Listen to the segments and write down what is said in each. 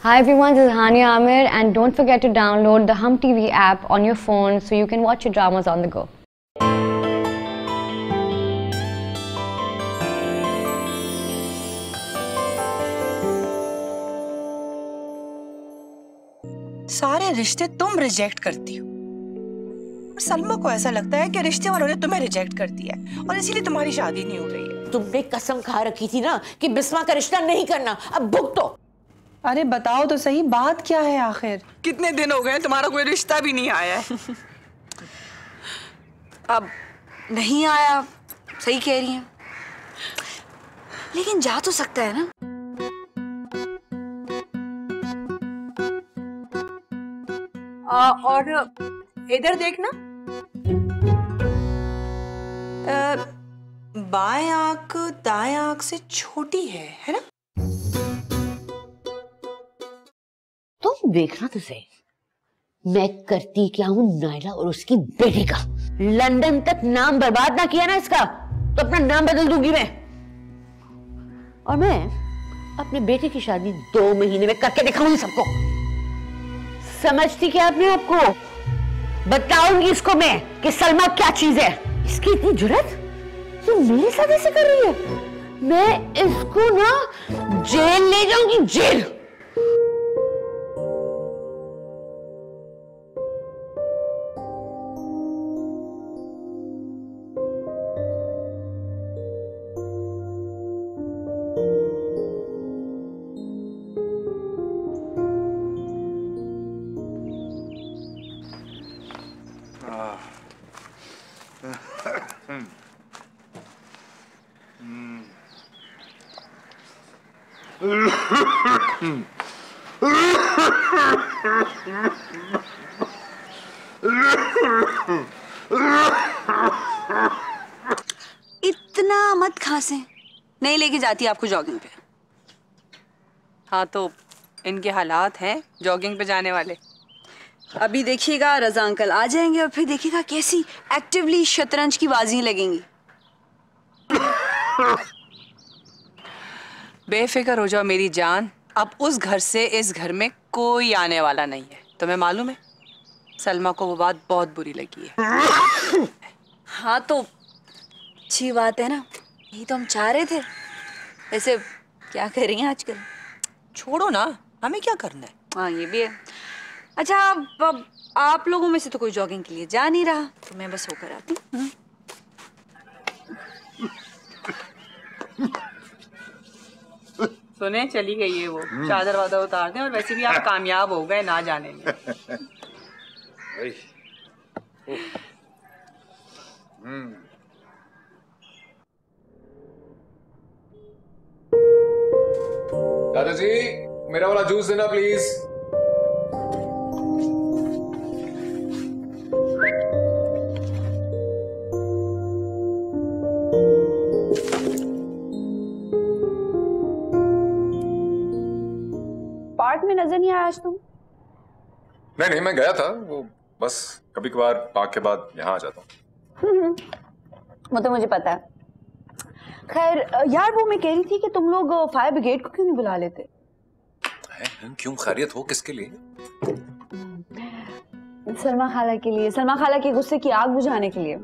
Hi everyone, this is Hania Amir and don't forget to download the Hum TV app on your phone so you can watch your dramas on the go. सारे रिश्ते तुम reject करती हो और सलमा को ऐसा लगता है कि रिश्ते वालों ने तुम्हें रिजेक्ट कर दिया है और इसीलिए तुम्हारी शादी नहीं हो रही है। तुमने कसम खा रखी थी ना कि बिस्मा का रिश्ता नहीं करना, अब भुगतो। अरे बताओ तो सही, बात क्या है आखिर? कितने दिन हो गए तुम्हारा कोई रिश्ता भी नहीं आया है। अब नहीं आया, सही कह रही हैं, लेकिन जा तो सकता है ना। और इधर देखना, बाएं आंख दाएं आंख से छोटी है ना? तुम देखना तो सही, मैं करती क्या हूँ नायला और उसकी बेटी का। लंदन तक नाम बर्बाद ना किया ना इसका, तो अपना नाम बदल दूंगी मैं। और मैं अपनी बेटी की शादी 2 महीने में करके दिखाऊंगी सबको। समझती क्या अपने आप को? बताऊंगी इसको मैं कि सलमा क्या चीज है। इसकी इतनी जुर्रत, ये मेरे साथ ऐसे कर रही है। मैं इसको ना जेल ले जाऊंगी, जेल। इतना मत खांसे, नहीं लेके जाती आपको जॉगिंग पे। हाँ तो इनके हालात हैं जॉगिंग पे जाने वाले। अभी देखिएगा रजा अंकल आ जाएंगे और फिर देखिएगा कैसी एक्टिवली शतरंज की बाजी लगेंगी। बेफिक्र हो जाओ मेरी जान, अब उस घर से इस घर में कोई आने वाला नहीं है। तुम्हें मालूम है सलमा को वो बात बहुत बुरी लगी है। हाँ तो अच्छी बात है ना, यही तो हम चाह रहे थे। वैसे क्या कर रही हैं आजकल? छोड़ो ना, हमें क्या करना है। हाँ ये भी है। अच्छा अब आप लोगों में से तो कोई जॉगिंग के लिए जा नहीं रहा, तो मैं बस होकर आती हूँ। सुने चली गई है वो, चादर वादर उतार दें। और वैसे भी आप कामयाब हो गए ना जाने में। दादाजी मेरा वाला जूस देना प्लीज। पार्क में नजर नहीं आया आज तुम? नहीं मैं गया था, वो बस कभी कभार पार्क के बाद यहाँ आ जाता हूँ। वो तो मुझे पता है। खैर यार वो मैं कह रही थी कि तुम लोग फायर ब्रिगेड को क्यों नहीं बुला लेते? क्यों, खैरियत हो? किसके लिए? सलमा खाला के लिए, सलमा खाला के गुस्से की आग बुझाने के लिए।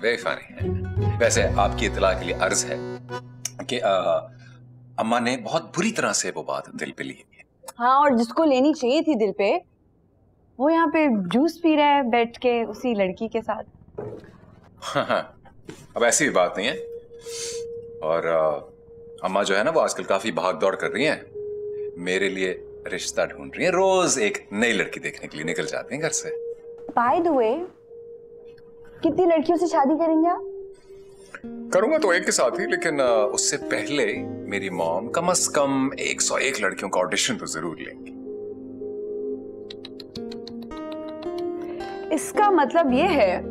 Very funny. वैसे आपकी इत्तला के लिए अर्ज है कि अम्मा ने बहुत बुरी तरह से वो बात दिल पे ली है। हाँ और जिसको लेनी चाहिए थी दिल पे, वो यहाँ पे जूस पी रहा है बैठ के उसी लड़की के साथ। अब ऐसी भी बात नहीं है। और अम्मा जो है ना वो आजकल काफी भाग दौड़ कर रही हैं, मेरे लिए रिश्ता ढूंढ रही हैं। रोज एक नई लड़की देखने के लिए निकल जाती हैं घर से। बाय द वे, कितनी लड़कियों से शादी करेंगे आप? करूंगा तो एक के साथ ही, लेकिन उससे पहले मेरी मॉम कम से कम 101 लड़कियों का ऑडिशन तो जरूर लेंगी। इसका मतलब ये है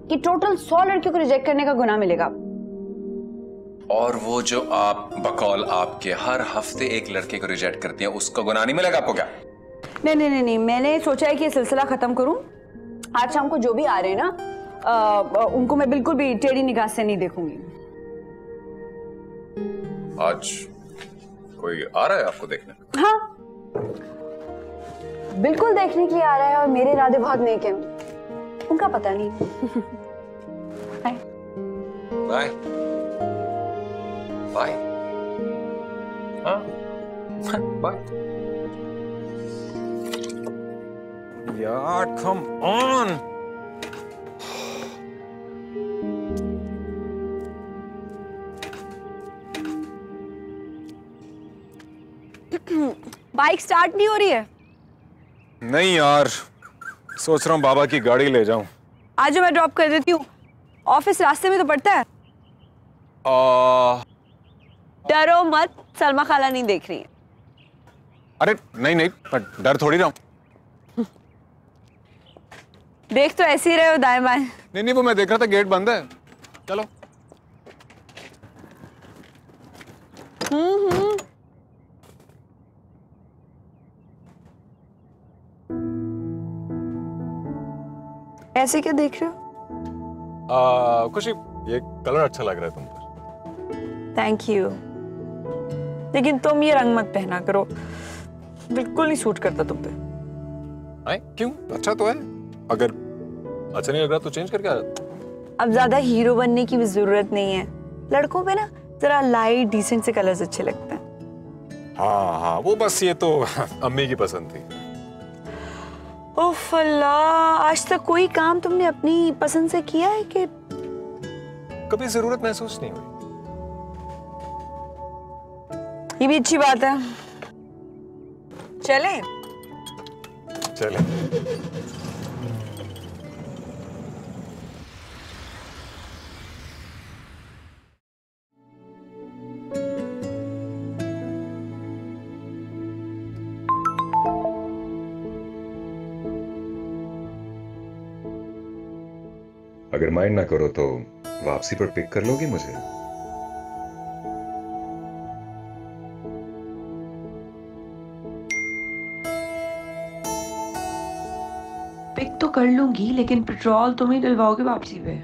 कि टोटल 100 लड़कियों को रिजेक्ट करने का गुनाह मिलेगा। और वो जो आप बकौल आपके हर हफ्ते एक लड़के को रिजेक्ट करती हैं, उसका गुनाह नहीं मिलेगा आपको क्या? नहीं, मैंने सोचा है कि ये सिलसिला खत्म करूं। आज शाम को जो भी आ रहे हैं ना, उनको मैं बिल्कुल भी टेढ़ी निगाह से नहीं देखूंगी। आज कोई आ रहा है आपको देखने? हाँ, बिल्कुल देखने के लिए आ रहा है और मेरे इरादे बहुत नेक हैं। उनका पता नहीं। Bye bye. हाँ बाय यार, कम ऑन। बाइक स्टार्ट नहीं हो रही है? नहीं यार, सोच रहा हूँ बाबा की गाड़ी ले जाऊं। आज मैं ड्रॉप कर देती हूँ, ऑफिस रास्ते में तो पड़ता है। डरो मत, सलमा खाला नहीं देख रही है। अरे नहीं नहीं, डर थोड़ी रहा हूं। देख तो ऐसे ही रहे हो दाएं बाएं। नहीं नहीं, वो मैं देख रहा था गेट बंद है। चलो। ऐसे क्या देख रहे हो? खुशी, ये कलर अच्छा लग रहा है तुम पर। थैंक यू, लेकिन तुम ये रंग मत पहना करो, बिल्कुल नहीं सूट करता तुम पे। आए, क्यों? अच्छा तो है। अगर अच्छा नहीं लग रहा तो चेंज करके आ जाता। अब ज्यादा हीरो बनने की भी जरूरत नहीं है। लड़कों पे ना जरा लाइट डिसेंट से कलर्स अच्छे लगते हैं। हाँ हाँ, वो बस ये तो अम्मी की पसंद थी। उफ अल्लाह, आज तक कोई काम तुमने अपनी पसंद से किया है कि? कभी जरूरत महसूस नहीं हुई। ये भी अच्छी बात है। चलें? चले। अगर माइंड ना करो तो वापसी पर पिक कर लोगी मुझे? पिक तो कर लूंगी, लेकिन पेट्रोल तुम ही डलवाओगे वापसी पे।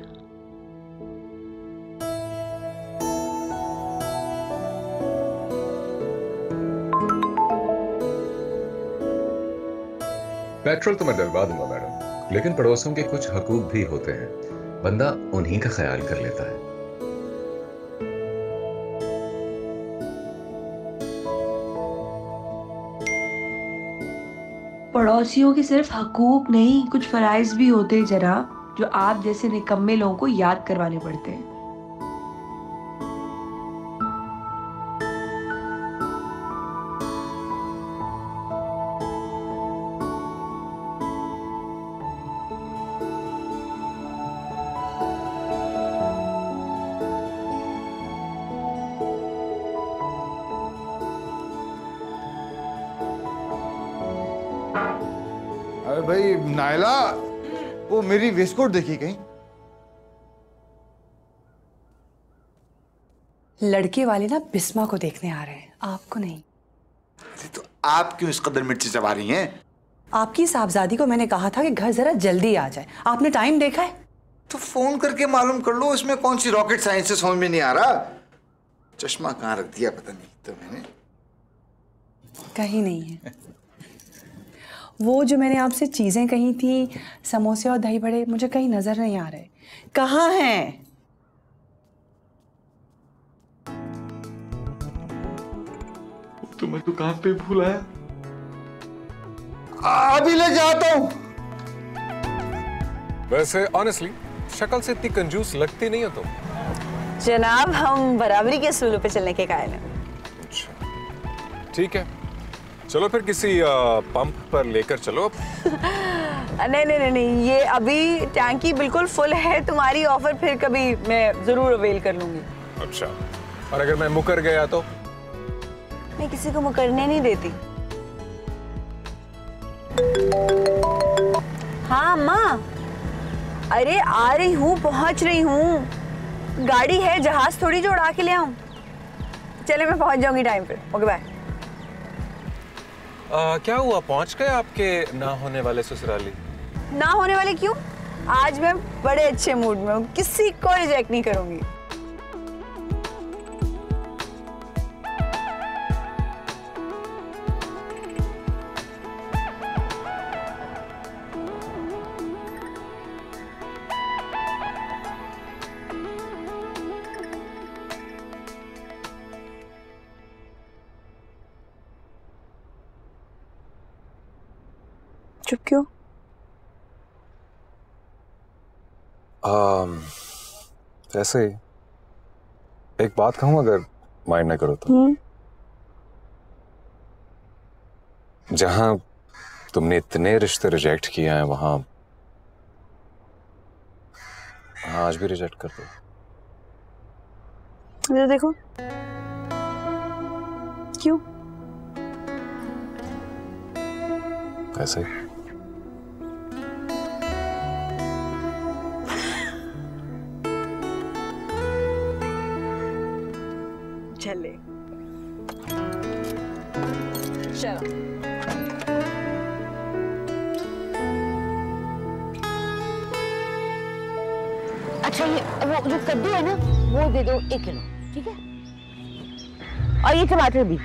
पेट्रोल तो मैं डलवा दूंगा मैडम, लेकिन पड़ोसियों के कुछ हकूक भी होते हैं, बंदा उन्हीं का ख्याल कर लेता है। पड़ोसियों के सिर्फ हकूक नहीं, कुछ फराइज भी होते हैं जनाब, जो आप जैसे निकम्मे लोगों को याद करवाने पड़ते हैं। अरे भाई नायला, वो मेरी वेस्टकोट देखी कहीं? लड़के वाले ना बिस्मा को देखने आ रहे हैं, आपको नहीं। तो आप क्यों इस कदर मिर्ची चबा रही हैं? आपकी साहबजादी को मैंने कहा था कि घर जरा जल्दी आ जाए, आपने टाइम देखा है? तो फोन करके मालूम कर लो, इसमें कौन सी रॉकेट साइंस से समझ में नहीं आ रहा। चश्मा कहाँ रख दिया पता नहीं तो मैंने। कहीं नहीं है। वो जो मैंने आपसे चीजें कही थी, समोसे और दही बड़े, मुझे कहीं नजर नहीं आ रहे। कहाँ हैं? तो मैं दुकान पे भूल आया, अभी ले जाता हूँ। वैसे ऑनेस्टली शक्ल से इतनी कंजूस लगती नहीं हो तुम। जनाब, हम बराबरी के सूलों पे चलने के कायल हैं। अच्छा ठीक है, चलो फिर किसी पंप पर लेकर चलो। नहीं नहीं नहीं, ये अभी टैंकी बिल्कुल फुल है। तुम्हारी ऑफर फिर कभी मैं जरूर अवेल कर लूंगी। अच्छा, और अगर मैं मुकर गया तो? मैं किसी को मुकरने नहीं देती। हाँ अम्मा, अरे आ रही हूँ, पहुंच रही हूँ। गाड़ी है, जहाज थोड़ी जो उड़ा के ले आऊं। चले, मैं पहुंच जाऊंगी टाइम पे। Okay bye. क्या हुआ, पहुंच गए आपके ना होने वाले ससुराली? ना होने वाले क्यों? आज मैं बड़े अच्छे मूड में हूँ, किसी को रिजेक्ट नहीं करूंगी। चुप क्यों? ऐसे ही एक बात कहूँ अगर माइंड ना करो तो। जहां तुमने इतने रिश्ते रिजेक्ट किए हैं वहां आज भी रिजेक्ट कर दो। इधर देखो। क्यों? ऐसे ही। चले चलो। अच्छा ये वो जो कद्दू है ना वो दे दो 1 किलो, ठीक है? और ये टमाटर भी।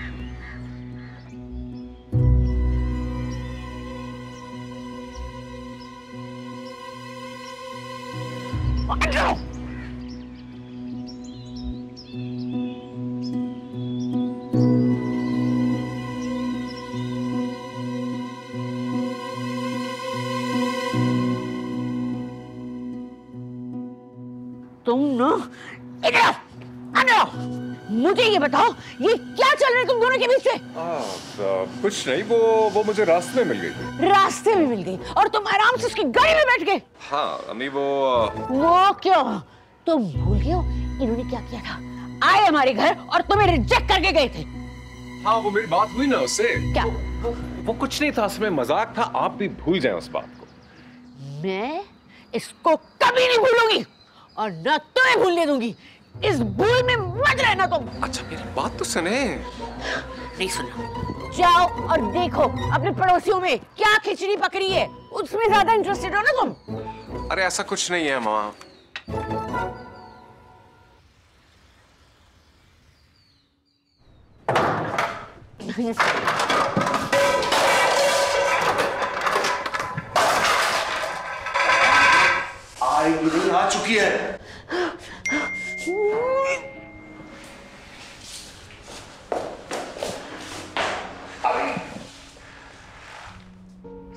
तुम ना मुझे ये बताओ ये क्या चल रहा है तुम दोनों के बीच में? कुछ नहीं, वो मुझे रास्ते में मिल गई थी। रास्ते में मिल गई और तुम आराम से उसकी गाड़ी में बैठ गए? हाँ अम्मी वो क्यों? तुम भूल गए हो इन्होंने क्या किया था? आए हमारे घर और तुम्हें रिजेक्ट करके गए थे। हाँ वो मेरी बात हुई ना उससे। क्या? वो कुछ नहीं था, उसमें मजाक था, आप भी भूल जाए उस बात को। मैं इसको कभी नहीं भूलूंगी और न तुम्हें भूलने दूंगी। इस भूल में मत रहना तुम। अच्छा मेरी बात तो सुने। नहीं सुनना। जाओ और देखो अपने पड़ोसियों में क्या खिचड़ी पकड़ी है, उसमें ज्यादा इंटरेस्टेड हो ना तुम। अरे ऐसा कुछ नहीं है माँ। आ चुकी है।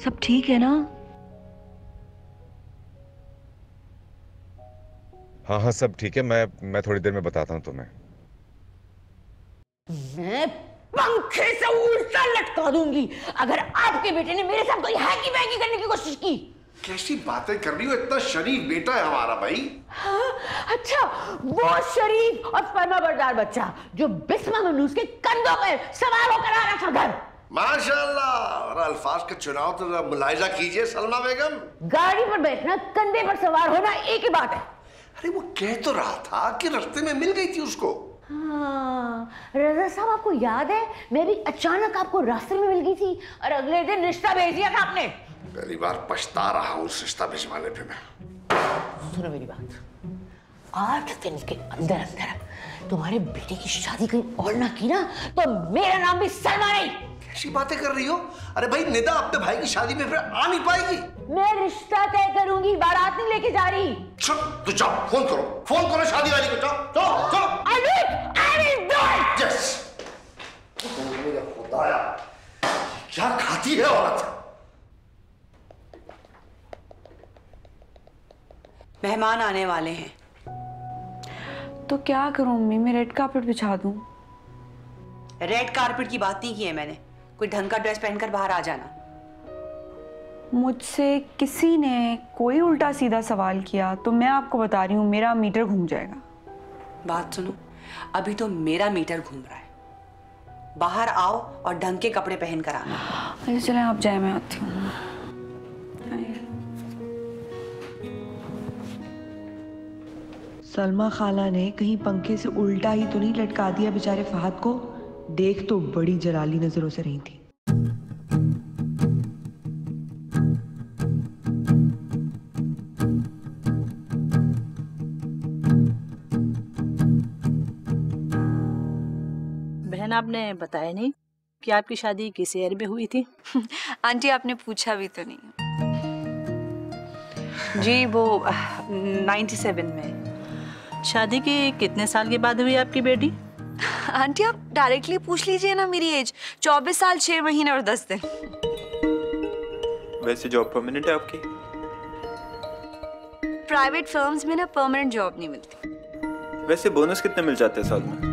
सब ठीक है ना? हाँ सब ठीक है, मैं थोड़ी देर में बताता हूँ तुम्हें। मैं पंखे से उल्टा लटका दूंगी अगर आपके बेटे ने मेरे साथ कोई हैकी वैकी करने की कोशिश की। कैसी बातें कर रही हो? इतना शरीफ बेटा है हमारा भाई। हाँ, अच्छा वो शरीफ और फर्माबरदार बच्चा जो बिस्मा मनूस के कंधों पर सवार होकर आ रहा था घर। माशाल्लाह। और अल्फाज का चुनाव तो जरा मुलाहिजा कीजिए सलमा बेगम। गाड़ी पर बैठना कंधे पर सवार होना एक ही बात है। अरे वो कह तो रहा था कि रास्ते में मिल गई थी उसको। हाँ, रजा साहब आपको याद है मैं भी अचानक आपको रास्ते में मिल गई थी और अगले दिन रिश्ता भेज दिया था आपने। पहली बार पछता रहा हूँ उस रिश्ता भिजवाने पे मैं। सुनो मेरी बात, 8 दिन के अंदर अंदर तुम्हारे बेटे की शादी कहीं और ना की ना तो मेरा नाम भी सलमा नहीं। कैसी बातें कर रही हो? अरे भाई निदा अपने भाई की शादी में फिर आ नहीं पाएगी। मैं रिश्ता तय करूंगी, बारात नहीं लेके जा रही। तू जाओ, फोन करो शादी वाली को। जाओ। यस। मेरा खुदाया, क्या खाती है औरत। मेहमान आने वाले हैं। तो क्या करूं मम्मी, मैं रेड कार्पेट बिछा दूं? रेड कारपेट की बात नहीं की है मैंने। कोई ढंग का ड्रेस पहनकर बाहर आ जाना। मुझसे किसी ने कोई उल्टा सीधा सवाल किया तो मैं आपको बता रही हूँ मेरा मीटर घूम जाएगा। बात सुनो, अभी तो मेरा मीटर घूम रहा है। बाहर आओ और ढंग के कपड़े पहन कर आना। अरे चलें आप जाए, मैं आती हूँ। सलमा खाला ने कहीं पंखे से उल्टा ही तो नहीं लटका दिया बेचारे फहद को? देख तो बड़ी जलाली नजरों से रही थी। बहन आपने बताया नहीं कि आपकी शादी किस ईयर में हुई थी? आंटी आपने पूछा भी तो नहीं। जी वो 97 में। शादी के कितने साल के बाद हुई आपकी बेटी? आंटी आप डायरेक्टली पूछ लीजिए ना मेरी एज। 24 साल 6 महीने और 10 दिन। वैसे जॉब परमानेंट है आपकी? प्राइवेट फर्म्स में ना परमानेंट जॉब नहीं मिलती। वैसे बोनस कितने मिल जाते हैं साल में?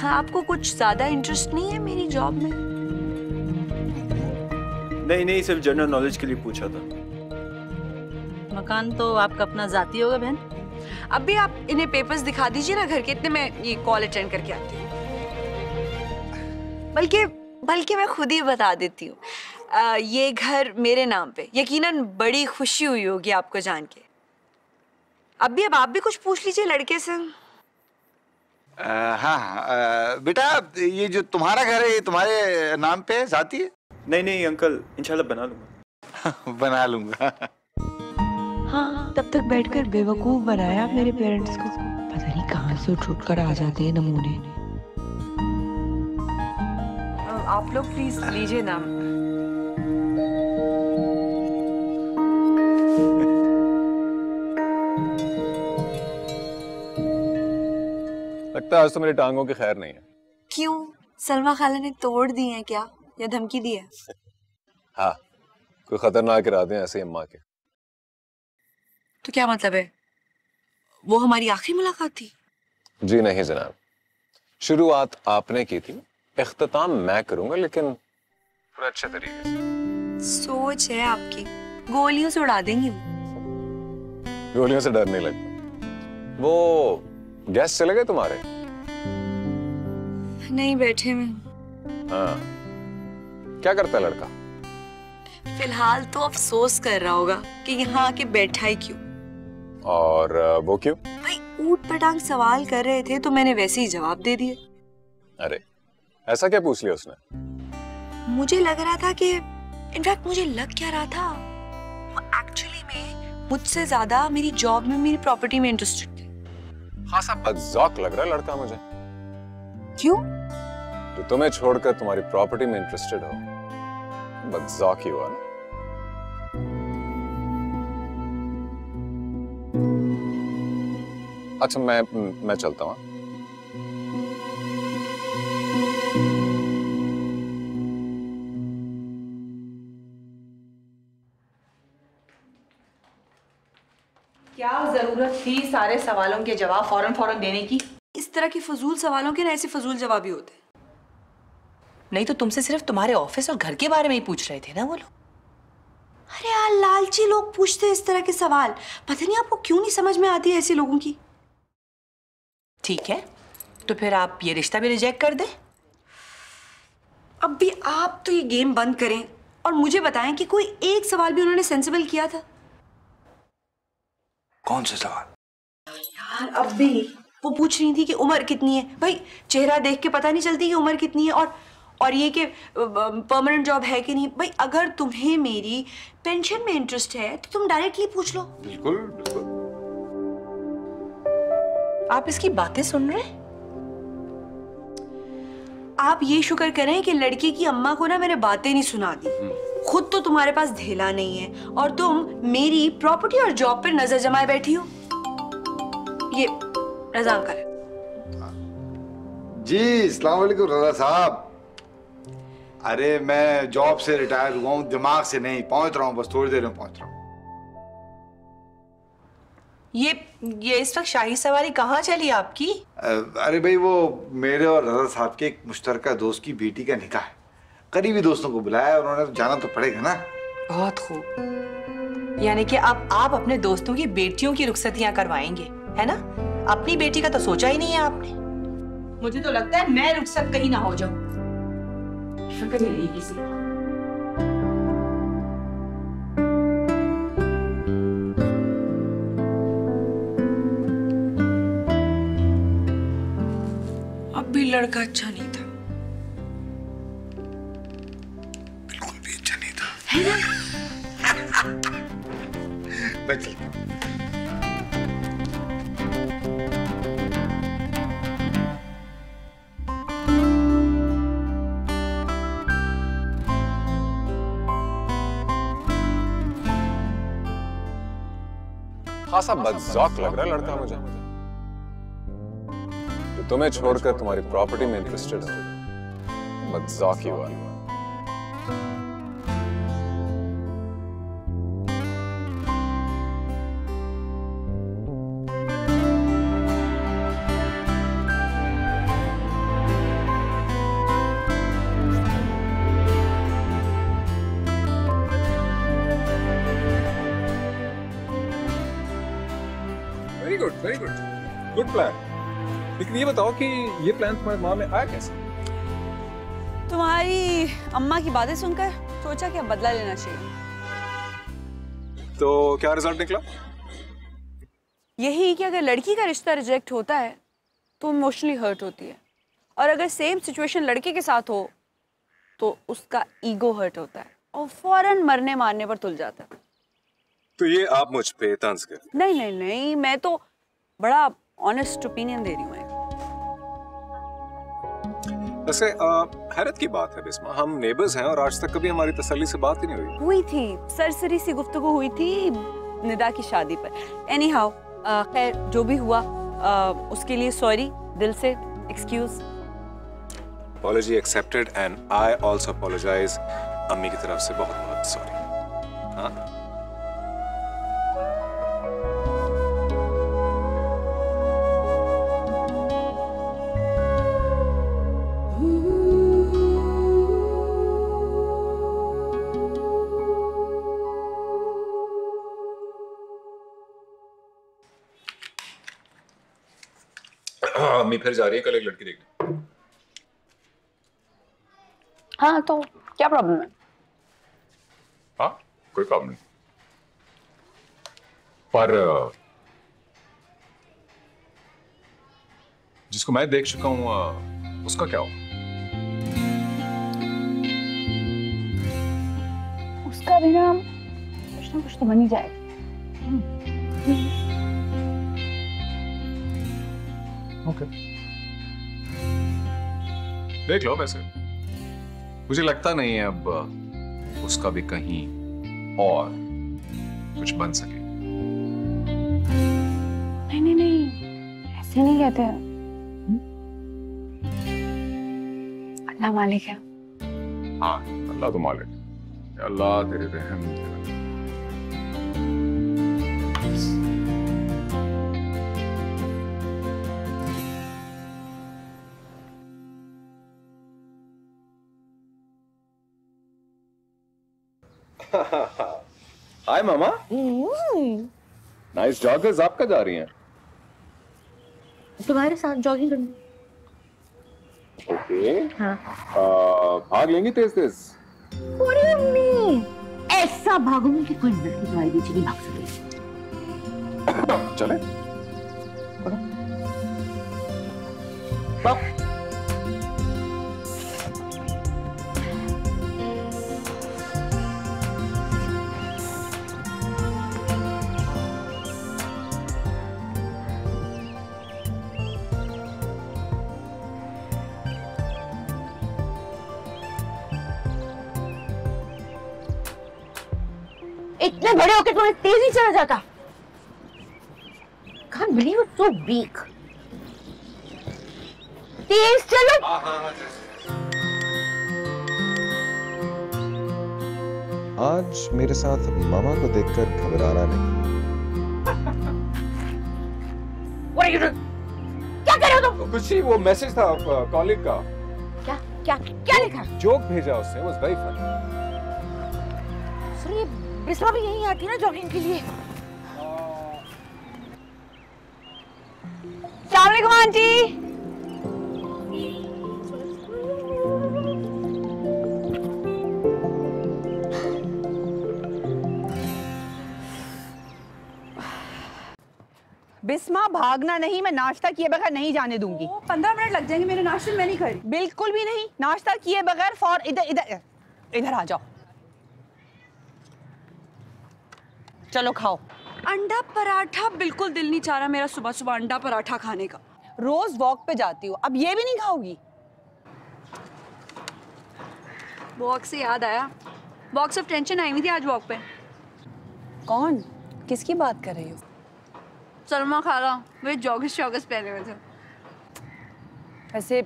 आपको कुछ ज्यादा इंटरेस्ट नहीं है मेरी जॉब में? नहीं, सिर्फ जनरल नॉलेज के लिए पूछा था। मकान तो आपका अपना जाती होगा बहन। अब भी आप इन्हें पेपर्स दिखा दीजिए ना घर के, इतने मैं ये कॉल अटेंड करके आती हूँ। बल्कि मैं खुद ही बता देती हूँ, ये घर मेरे नाम पे। यकीनन बड़ी खुशी हुई होगी आपको जान के। अब आप भी कुछ पूछ लीजिए लड़के से। हाँ, बेटा ये जो तुम्हारा घर है ये तुम्हारे नाम पे जाती है? नहीं अंकल, इंशाल्लाह बना लूंगा। बना लूंगा। हाँ, तब तक बैठकर बेवकूफ बनाया मेरे पेरेंट्स को। पता नहीं कहाँ से उठ कर आ जाते हैं नमूने। आप लोग प्लीज लीजिए नाम। लगता है आज तो मेरी टांगों की खैर नहीं है। क्यों? सलमा खाला ने तोड़ दी है क्या या धमकी दी है? हाँ, कोई खतरनाक इरादे हैं ऐसे अम्मा के। तो क्या मतलब है? वो हमारी आखिरी मुलाकात थी? जी नहीं जनाब, शुरुआत आपने की थी, इख्तिताम मैं करूंगा, लेकिन पूरा अच्छे तरीके से। सोच है आपकी, गोलियों से उड़ा देंगी वो। गोलियों से डर नहीं लगता। वो गैस चले गए तुम्हारे? नहीं, बैठे में। हाँ, क्या करता है लड़का? फिलहाल तो अफसोस कर रहा होगा कि यहाँ आके बैठा ही क्यों। और वो क्यों? भाई ऊट पटांग सवाल कर रहे थे तो मैंने वैसे ही जवाब दे दिए। अरे ऐसा क्या पूछ लिया उसने? मुझे लग रहा था कि, इनफैक्ट मुझे लग क्या रहा था, वो एक्चुअली में मुझसे ज्यादा मेरी जॉब में, मेरी प्रॉपर्टी में इंटरेस्टेड थे। खासा बदज़ौक लग रहा है लड़का मुझे। क्यों? तो तुम्हें छोड़कर तुम्हारी प्रॉपर्टी में इंटरेस्टेड हो, बदज़ौक ही हुआ ना। अच्छा मैं चलता हूँ। क्या जरूरत थी सारे सवालों के जवाब फौरन देने की? इस तरह के फजूल सवालों के ना ऐसे फजूल जवाब ही होते हैं। नहीं तो तुमसे सिर्फ तुम्हारे ऑफिस और घर के बारे में ही पूछ रहे थे ना वो लोग। अरे यार, लालची लोग पूछते हैं इस तरह के सवाल, पता नहीं आपको क्यों नहीं समझ में आती है ऐसे लोगों की। ठीक है, तो फिर आप ये रिश्ता भी रिजेक्ट कर दें। अब भी आप तो ये गेम बंद करें और मुझे बताएं कि कोई एक सवाल भी उन्होंने सेंसिबल किया था? कौन सा सवाल? यार अब भी वो पूछ रही थी कि उम्र कितनी है। भाई चेहरा देख के पता नहीं चलती कि उम्र कितनी है, और ये कि परमानेंट जॉब है कि नहीं। भाई अगर तुम्हें मेरी पेंशन में इंटरेस्ट है तो तुम डायरेक्टली पूछ लो। बिल्कुल बिल्कुल। आप इसकी बातें सुन रहे हैं? आप ये शुक्र करें कि लड़की की अम्मा को ना मैंने बातें नहीं सुना दी। खुद तो तुम्हारे पास धेला नहीं है और तुम मेरी प्रॉपर्टी और जॉब पर नजर जमाए बैठी हो। ये रज़ा अंकल है। जी अस्सलाम वालेकुम रज़ा साहब। अरे मैं जॉब से रिटायर हुआ हूँ, दिमाग से नहीं। पहुंच रहा हूँ, बस थोड़ी देर में पहुंच रहा हूँ। ये इस वक्त शाही सवारी कहाँ चली आपकी? अरे भाई वो मेरे और रज़ा साहब के एक मुश्तरका दोस्त की बेटी का निकाह है। करीबी दोस्तों को बुलाया, उन्होंने तो जाना तो पड़ेगा ना। बहुत खूब, यानी कि अब आप अपने दोस्तों की बेटियों की रुखसतियां करवाएंगे, है ना? अपनी बेटी का तो सोचा ही नहीं है आपने। मुझे तो लगता है मैं रुखसत कहीं ना हो जाऊं। फिक्र नहीं रही किसी को। अब भी लड़का अच्छा नहीं था। बिल्कुल भी अच्छा नहीं था। है ना? मैं चलता हूं। खासा बदज़ौक लग रहा है लड़का मुझे, तो तुम्हें छोड़कर तुम्हारी प्रॉपर्टी में इंटरेस्टेड हो, बदज़ौक ही हुआ। Good, good plan. लेकिन ये बताओ कि ये प्लान तुम्हारे दिमाग में आया कैसे? तुम्हारी अम्मा की बातें सुनकर सोचा कि अब बदला लेना चाहिए। तो क्या रिजल्ट निकला? यही कि अगर लड़की का रिश्ता रिजेक्ट होता है तो इमोशनली हर्ट होती है, और अगर सेम सिचुएशन लड़के के साथ हो तो उसका ईगो हर्ट होता है और फौरन मरने मारने पर तुल जाता है। तो ये आप मुझ पे तंज कर? नहीं नहीं नहीं, मैं तो बड़ा ऑनेस्ट ओपिनियन दे रही हूँ। वैसे हैरत की बात है बिस्मा, हम नेबर्स हैं और आज तक कभी हमारी तसल्ली से बात ही नहीं हुई थी। सरसरी सी गुफ्तगू हुई थी निदा की शादी पर। एनी हाउ, खैर जो भी हुआ उसके लिए सॉरी, दिल say excuse. Apology accepted and I also apologize अम्मी की तरफ से बहुत बहुत सॉरी। हाँ? अम्मी फिर जा रही है कल एक लड़की देखने। हाँ तो क्या प्रॉब्लम है? हाँ कोई प्रॉब्लम नहीं, पर जिसको मैं देख चुका हूँ उसका क्या हो? उसका भी ना कुछ तो बन ही जाएगा। ओके, देख लो। वैसे मुझे लगता नहीं है अब उसका भी कहीं और कुछ बन सके। नहीं नहीं नहीं, ऐसे नहीं कहते। अल्लाह मालिक है। हाँ अल्लाह तो मालिक है। अल्लाह तेरे रहम तेरा। हाय मामा। Nice joggers. आप कहाँ जा रही हैं? तुम्हारे साथ जॉगिंग करनी। ओके। हाँ। भाग लेंगी तेज तेज? ऐसा भागूंगी कि कोई लड़की तुम्हारे पीछे नहीं भाग सकेगी। चले? इतने बड़े होके तुम्हें तेजी चला जाता। Can't believe you're so weak. तेज चलो। आज मेरे साथ मामा को देखकर घबराना नहीं। What are you doing? क्या कर रहे हो तुम? कुछ ही, वो मैसेज था कॉलिग का। क्या क्या क्या लिखा? जोक भेजा उसने, was very funny। सर ये बिस्मा भी यहीं आती है ना जॉगिंग के लिए। अस्सलाम वालेकुम आंटी। बिस्मा भागना नहीं, मैं नाश्ता किए बगैर नहीं जाने दूंगी। 15 मिनट लग जाएंगे, मेरे नाश्ते में नहीं खड़ी। बिल्कुल भी नहीं, नाश्ता किए बगैर फौर इधर इधर इधर आ जाओ। चलो खाओ। अंडा पराठा बिल्कुल दिल नहीं चाह रहा मेरा सुबह सुबह अंडा पराठा खाने का। रोज वॉक पे जाती हो, अब ये भी नहीं खाओगी? वॉक से याद आया, बॉक्स ऑफ टेंशन आई हुई थी आज वॉक पे। कौन? किसकी बात कर रही हो? सलमा खाला, वे जॉगिस पहने हुए थे। ऐसे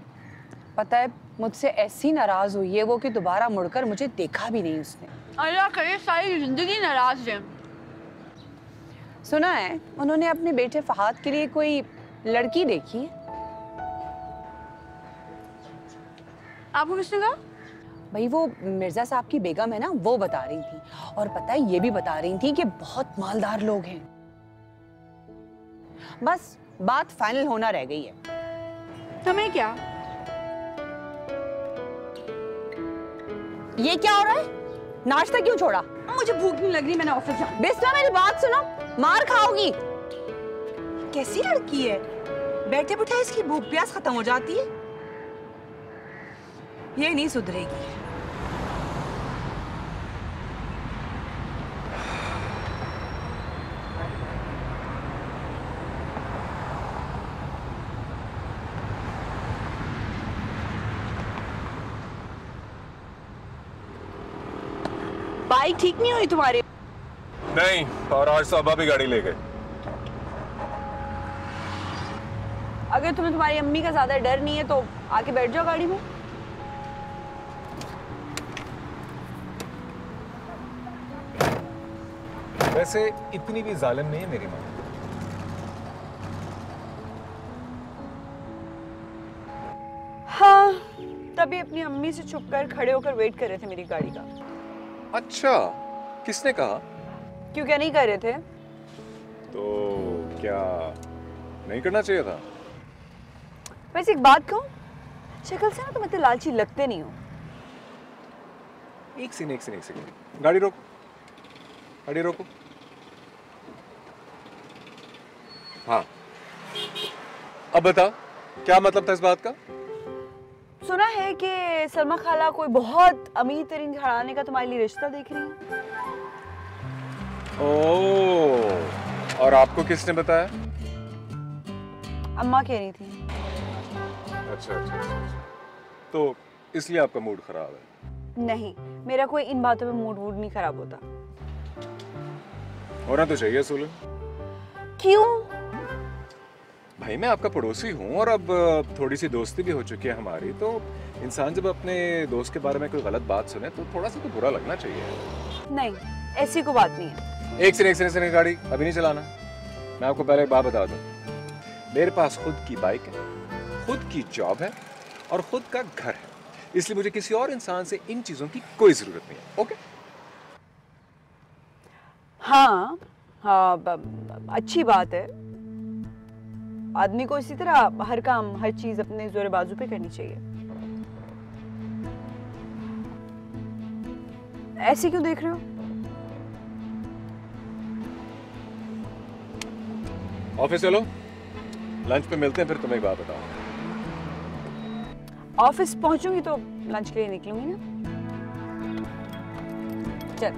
पता है मुझसे ऐसी नाराज हुई है वो कि दोबारा मुड़कर मुझे देखा भी नहीं उसने। अल्लाह करे सारी जिंदगी नाराज रहे। सुना है उन्होंने अपने बेटे फहाद के लिए कोई लड़की देखी है। आपको किसने कहा? भाई वो मिर्जा साहब की बेगम है ना, वो बता रही थी। और पता है ये भी बता रही थी कि बहुत मालदार लोग हैं। बस बात फाइनल होना रह गई है। हमें क्या? ये क्या हो रहा है? नाश्ता क्यों छोड़ा? मुझे भूख नहीं लग रही, मैंने ऑफिस जाना। बिस्मा मेरी बात सुनो, मार खाओगी। कैसी लड़की है, बैठे बैठे इसकी भूख प्यास खत्म हो जाती है। ये नहीं सुधरेगी। बाइक ठीक नहीं हुई तुम्हारी? नहीं, और आज साहबा भी गाड़ी ले गए। अगर तुम्हें तुम्हारी अम्मी का ज्यादा डर नहीं है तो आके बैठ जाओ गाड़ी में। वैसे इतनी भी जालिम नहीं है मेरी माँ। हाँ, तभी अपनी अम्मी से छुपकर खड़े होकर वेट कर रहे थे मेरी गाड़ी का। अच्छा, किसने कहा? क्यों, क्या नहीं कर रहे थे? तो क्या नहीं करना चाहिए था? वैसे एक बात कहूं, शक्ल से ना तुम इतने लालची लगते नहीं हो। एक सेकंड। गाड़ी रोको, गाड़ी रोको। हाँ, अब बता, क्या मतलब था इस बात का? सुना है कि सलमा खाला कोई बहुत अमीर तरीन घराने का तुम्हारे लिए रिश्ता देख रही है। ओह, और आपको किसने बताया? अम्मा कह रही थी। अच्छा। तो इसलिए आपका मूड खराब है? नहीं, मेरा कोई इन बातों पे मूड वूड नहीं खराब होता। होना तो चाहिए सुलन। क्यों? भाई मैं आपका पड़ोसी हूँ और अब थोड़ी सी दोस्ती भी हो चुकी है हमारी, तो इंसान जब अपने दोस्त के बारे में कोई गलत बात सुने तो थोड़ा सा तो बुरा लगना चाहिए। नहीं, ऐसी कोई बात नहीं है। एक सेकंड, गाड़ी अभी नहीं चलाना। मैं आपको पहले एक बात बता दूं, मेरे पास खुद की बाइक है, खुद की जॉब है और खुद का घर है, इसलिए मुझे किसी और इंसान से इन चीजों की कोई जरूरत नहीं है। ओके? हाँ, अच्छी बात है। आदमी को इसी तरह हर काम, हर चीज अपने जोरे बाजू पे करनी चाहिए। ऐसे क्यों देख रहे हो? ऑफिस चलो, लंच पे मिलते हैं, फिर तुम्हें एक बात बताऊं। ऑफिस पहुंचूंगी तो लंच के लिए निकलूंगी ना। चल।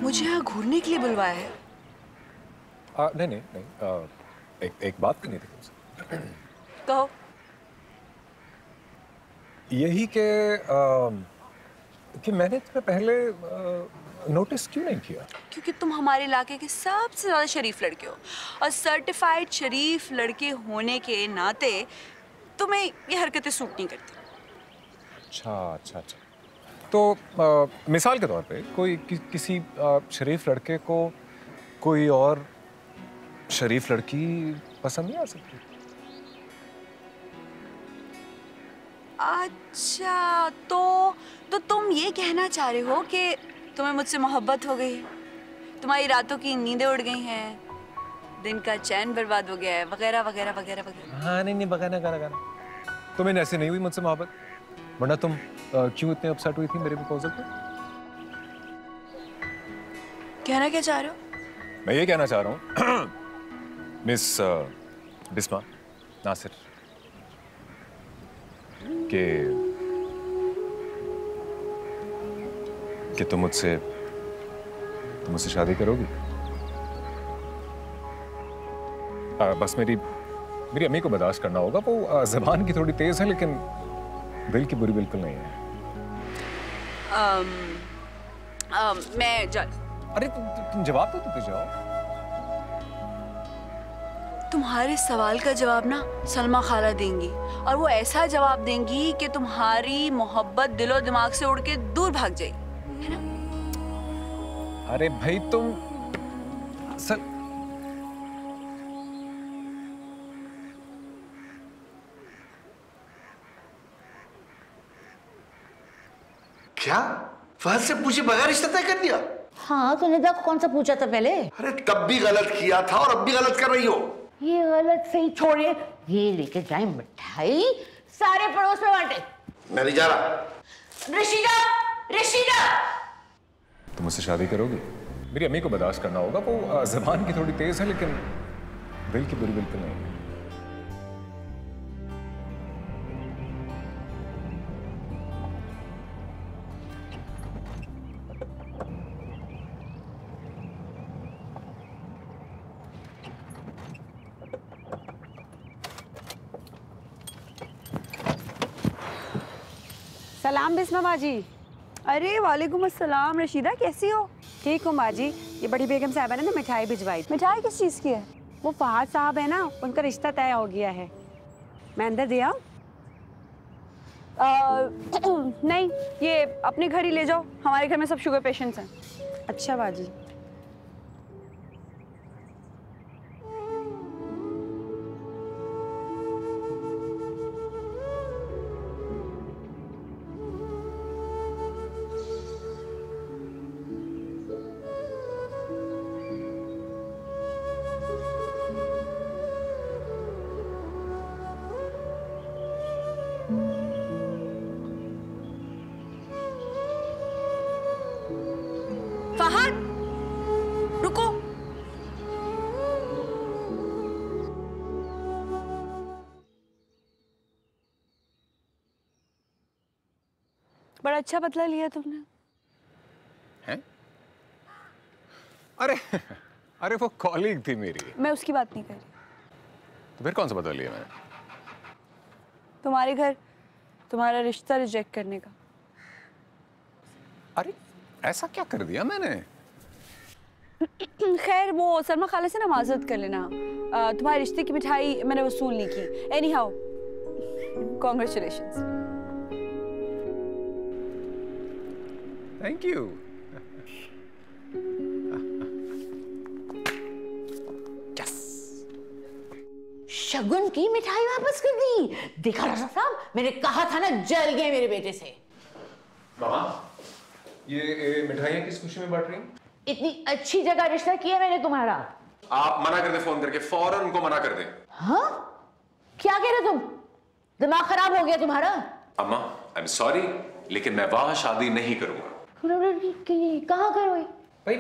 मुझे यहाँ घूरने के लिए बुलवाया है? नहीं, एक बात करनी थी तुमसे। कहो। यही कि मैंने तुम्हें पहले नोटिस क्यों नहीं किया? क्योंकि तुम हमारे इलाके के सबसे ज्यादा शरीफ लड़के हो, और सर्टिफाइड शरीफ लड़के होने के नाते तुम्हें ये हरकतें सूट नहीं करती। अच्छा। तो मिसाल के तौर पे कोई किसी शरीफ लड़के को कोई और शरीफ लड़की पसंद नहीं आ सकती? अच्छा, तो तुम ये कहना चाह रहे हो कि तुम्हें मुझसे मोहब्बत हो गई, तुम्हारी रातों की नींदें उड़ गई हैं, दिन का चैन बर्बाद हो गया है, वगैरह वगैरह वगैरह वगैरह। हाँ, नहीं, बगाना। तुम्हें ऐसे नहीं हुई मुझसे मोहब्बत? वरना तुम क्यों इतने अपसेट हुई थी मेरे प्रपोजल पे? कहना क्या चाह रहे हो? मैं ये कहना चाह रहा हूँ मिस बिस्मा नासिर कि तुम मुझसे शादी करोगी? बस मेरी अम्मी को बर्दाश्त करना होगा। वो ज़बान की थोड़ी तेज है लेकिन दिल की बुरी बिल्कुल नहीं है। मैं चल। अरे तुम जवाब तो जाओ। तुम्हारे सवाल का जवाब ना सलमा खाला देंगी, और वो ऐसा जवाब देंगी कि तुम्हारी मोहब्बत दिलो दिमाग से उड़ के दूर भाग जाएगी, है ना? अरे भाई तुम क्या फहद से पूछे बगैर रिश्ता तय कर दिया? हाँ, तो निदा को कौन सा पूछा था पहले? अरे तब भी गलत किया था और अब भी गलत कर रही हो। ये गलत सही छोड़िए, ये लेके जाए मिठाई, सारे पड़ोस में बांटे। मैं नहीं जा रहा। रशीदा, रशीदा, तुम मुझसे शादी करोगी? मेरी अम्मी को बर्दाश्त करना होगा, वो ज़बान की थोड़ी तेज है लेकिन दिल की बुरी बिल्कुल नहीं। सलाम बिस्मा बाजी। अरे वालेकुम अस्सलाम रशीदा, कैसी हो? ठीक हूँ बाजी। ये बड़ी बेगम साहब ने ना मिठाई भिजवाई। मिठाई किस चीज़ की है? वो फहद साहब है ना, उनका रिश्ता तय हो गया है। मैं अंदर दे आऊँ? नहीं, ये अपने घर ही ले जाओ, हमारे घर में सब शुगर पेशेंट्स हैं। अच्छा बाजी। फहद, रुको। बड़ा अच्छा बदला लिया तुमने। हैं? अरे अरे वो कॉलीग थी मेरी। मैं उसकी बात नहीं कर रही। तो फिर कौन सा बदला लिया मैंने? तुम्हारे घर तुम्हारा रिश्ता रिजेक्ट करने का। अरे ऐसा क्या कर दिया मैंने? खैर वो सलमा खाला से ना माजरत कर लेना। तुम्हारे रिश्ते की मिठाई मैंने वसूल नहीं की। Anyhow congratulations. Thank you. शगुन की मिठाई वापस कर दी। देखा राजा साहब, मैंने कहा था ना, जल गए मेरे बेटे से। मामा, ये मिठाइयाँ किस खुशी में बांट रही हैं? इतनी अच्छी जगह रिश्ता किया मैंने तुम्हारा। आप मना कर दे, फोन करके फौरन उनको मना कर दे। हाँ? क्या कह रहे तुम? दिमाग खराब हो गया तुम्हारा? अम्मा, आई एम सॉरी, लेकिन मैं वहां शादी नहीं करूंगा। कहाँ करोगे? भाई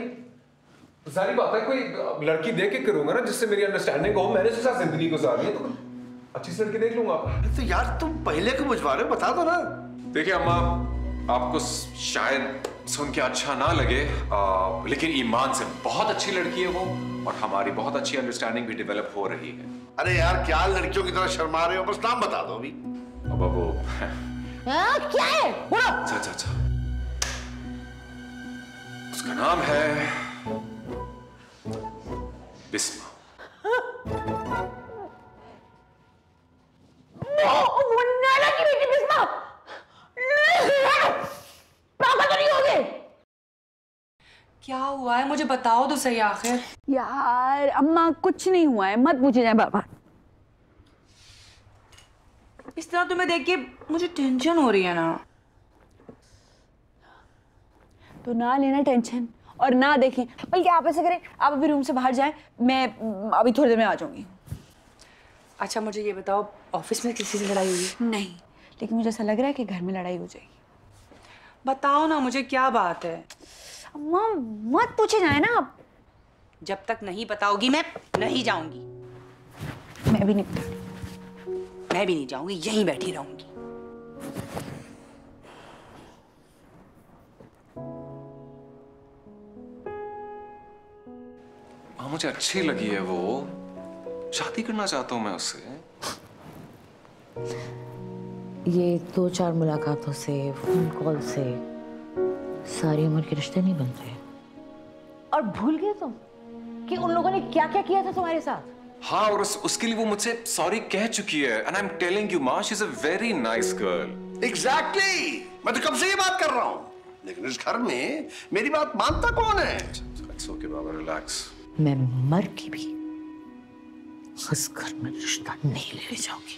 सारी बात है, कोई लड़की देख के करूंगा ना जिससे मेरी अंडरस्टैंडिंग हो। मैंने उसके साथ जिंदगी गुजारी है, तो अच्छी सी लड़की देख लूंगा। तो यार तुम पहले क्यों बुझवा रहे हो, बता दो ना। देखिए अम्मा, आपको शायद सुन के अच्छा ना लगे, लेकिन ईमान से बहुत अच्छी लड़की है वो, और हमारी बहुत अच्छी अंडरस्टैंडिंग भी डेवलप हो रही है। अरे यार क्या लड़कियों की तरह शर्मा रहे हो, बस नाम बता दो अभी। अब वो क्या है? बोलो। अच्छा, उसका नाम है बिस्मा। वो नाला की बेटी बिस्मा। पागल तो नहीं हो गए? क्या हुआ है, मुझे बताओ तो सही आखिर। यार अम्मा कुछ नहीं हुआ है, मत पूछे जाए बाबा। इस तरह तुम्हें देख के मुझे टेंशन हो रही है ना। तो ना लेना टेंशन और ना देखें, बल्कि आप ऐसे करें, आप अभी रूम से बाहर जाएं, मैं अभी थोड़ी देर में आ जाऊंगी। अच्छा मुझे ये बताओ, ऑफिस में किसी से लड़ाई हुई है? नहीं, लेकिन मुझे ऐसा लग रहा है कि घर में लड़ाई हो जाएगी। बताओ ना मुझे, क्या बात है? अम्मा मत पूछे जाए ना आप। जब तक नहीं बताओगी मैं नहीं जाऊंगी। मैं भी नहीं बता रही। मैं भी नहीं जाऊंगी, यहीं बैठी रहूंगी। हाँ, मुझे अच्छी लगी है वो, शादी करना चाहता हूँ मैं उससे। ये 2-4 मुलाकातों से, फोन कॉल से सारी उम्र के रिश्ते नहीं बनते। और भूल गए तुम कि उन लोगों ने क्या क्या किया था तुम्हारे साथ? हाँ, और उसके लिए वो मुझसे सॉरी कह चुकी है। And I am telling you माँ, she is a very nice girl. Exactly, मैं तो कब से ये बात कर रहा हूँ, लेकिन इस घर में मेरी बात मानता कौन है? It's okay Baba, relax. मैं मर के भी इस घर में रिश्ता नहीं लेने जाऊंगी।